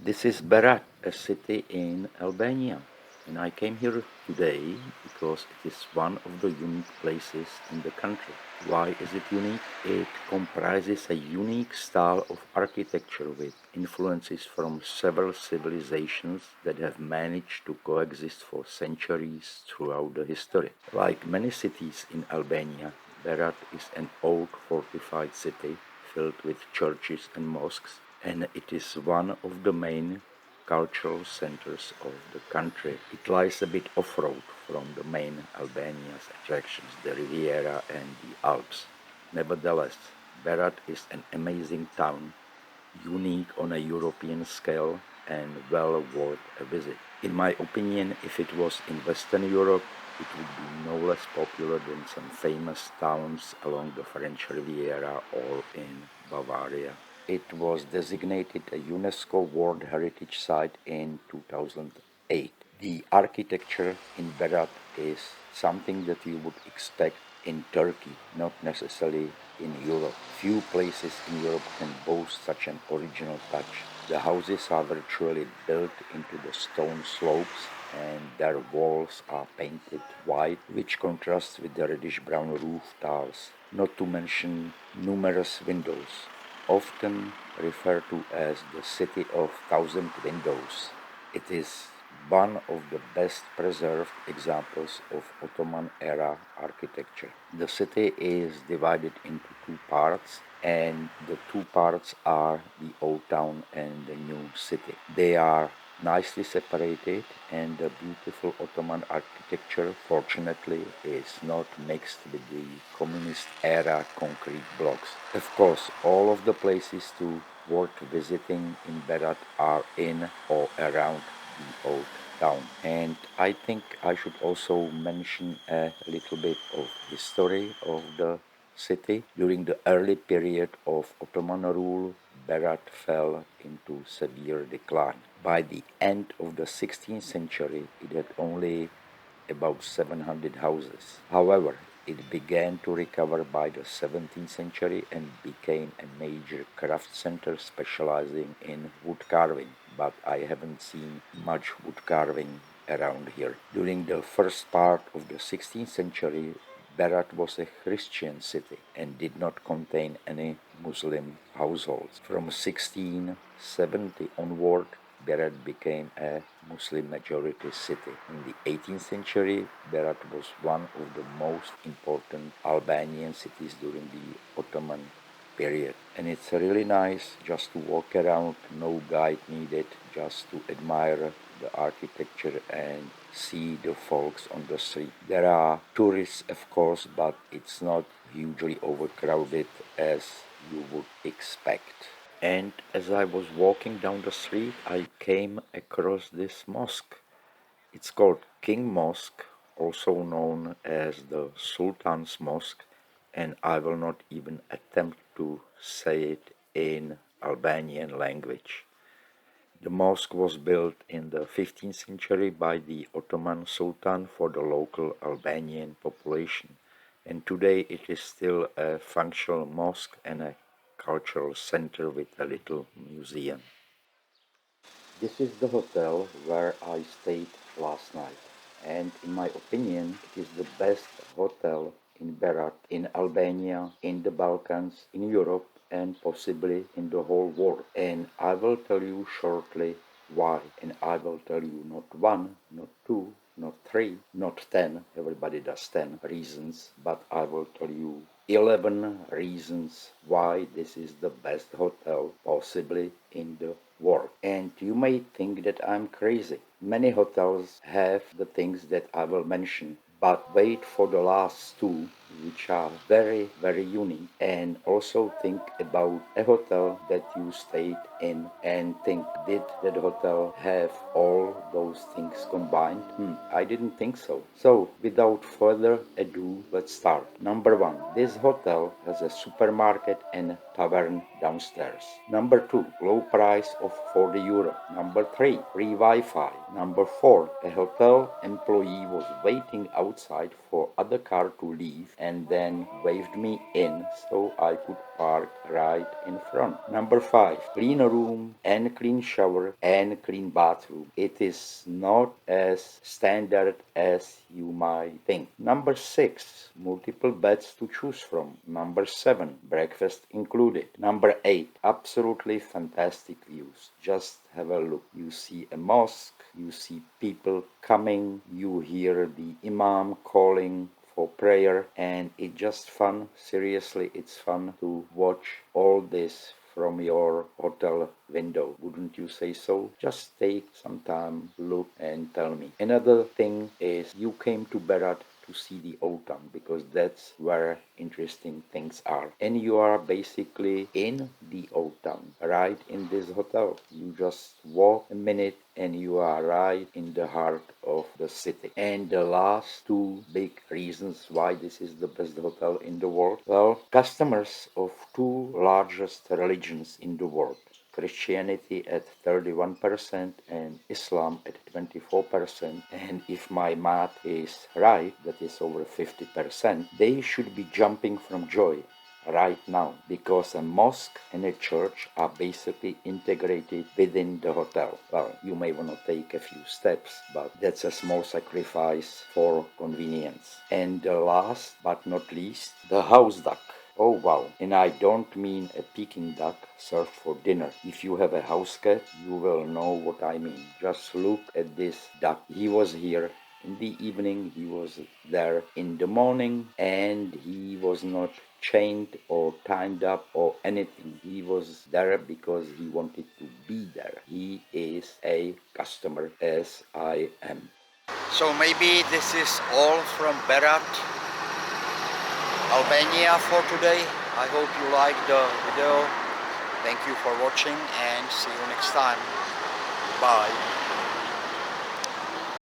This is Berat, a city in Albania, and I came here today because it is one of the unique places in the country. Why is it unique? It comprises a unique style of architecture with influences from several civilizations that have managed to coexist for centuries throughout the history. Like many cities in Albania, Berat is an old fortified city filled with churches and mosques, and it is one of the main cultural centers of the country. It lies a bit off-road from the main Albania's attractions, the Riviera and the Alps. Nevertheless, Berat is an amazing town, unique on a European scale and well worth a visit. In my opinion, if it was in Western Europe, it would be no less popular than some famous towns along the French Riviera or in Bavaria. It was designated a UNESCO World Heritage Site in 2008. The architecture in Berat is something that you would expect in Turkey, not necessarily in Europe. Few places in Europe can boast such an original touch. The houses are virtually built into the stone slopes and their walls are painted white, which contrasts with the reddish-brown roof tiles, not to mention numerous windows, often referred to as the City of Thousand Windows. It is one of the best preserved examples of Ottoman-era architecture. The city is divided into two parts, and the two parts are the Old Town and the New City. They are nicely separated, and the beautiful Ottoman architecture, fortunately, is not mixed with the communist-era concrete blocks. Of course, all of the places worth visiting in Berat are in or around the Old Town. And I think I should also mention a little bit of history of the city. During the early period of Ottoman rule, Berat fell into severe decline. By the end of the 16th century, it had only about 700 houses. However, it began to recover by the 17th century and became a major craft center specializing in wood carving, but I haven't seen much wood carving around here. During the first part of the 16th century, Berat was a Christian city and did not contain any Muslim households. From 1670 onward, Berat became a Muslim majority city. In the 18th century, Berat was one of the most important Albanian cities during the Ottoman period. And it's really nice just to walk around, no guide needed, just to admire the architecture and see the folks on the street. There are tourists, of course, but it's not hugely overcrowded as you would expect. And as I was walking down the street, I came across this mosque. It's called King Mosque, also known as the Sultan's Mosque, and I will not even attempt to say it in Albanian language. The mosque was built in the 15th century by the Ottoman Sultan for the local Albanian population, and today it is still a functional mosque and a cultural center with a little museum. This is the hotel where I stayed last night, and in my opinion, it is the best hotel in Berat, in Albania, in the Balkans, in Europe, and possibly in the whole world. And I will tell you shortly why, and I will tell you not one, not two, not three, not 10, everybody does 10 reasons, but I will tell you 11 reasons why this is the best hotel possibly in the world. And you may think that I'm crazy. Many hotels have the things that I will mention, but wait for the last two, which are very, very unique, and also think about a hotel that you stayed in and think, did that hotel have all those things combined? I didn't think so. So, without further ado, let's start. Number one, this hotel has a supermarket and tavern downstairs. Number two, low price of 40 euro. Number three, free Wi-Fi. Number four, a hotel employee was waiting outside for other car to leave and then waved me in so I could park right in front. Number 5, clean room and clean shower and clean bathroom. It is not as standard as you might think. Number 6, multiple beds to choose from. Number 7, breakfast included. Number 8, absolutely fantastic views. Just have a look. You see a mosque, you see people coming, you hear the imam calling for prayer, and it's just fun. Seriously, it's fun to watch all this from your hotel window. Wouldn't you say so? Just take some time, look, and tell me. Another thing is you came to Berat to see the old town because that's where interesting things are. And you are basically in the old town, right in this hotel. You just walk a minute and you are right in the heart of the city. And the last two big reasons why this is the best hotel in the world, well, customers of two largest religions in the world, Christianity at 31% and Islam at 24%. And if my math is right, that is over 50%, they should be jumping from joy right now because a mosque and a church are basically integrated within the hotel. Well, you may want to take a few steps, but that's a small sacrifice for convenience. And the last but not least, the house duck. Oh wow, and I don't mean a Peking duck served for dinner. If you have a house cat, you will know what I mean. Just look at this duck. He was here in the evening, he was there in the morning, and he was not chained or tied up or anything. He was there because he wanted to be there. He is a customer as I am. So maybe this is all from Berat, Albania for today. I hope you liked the video. Thank you for watching and see you next time. Bye.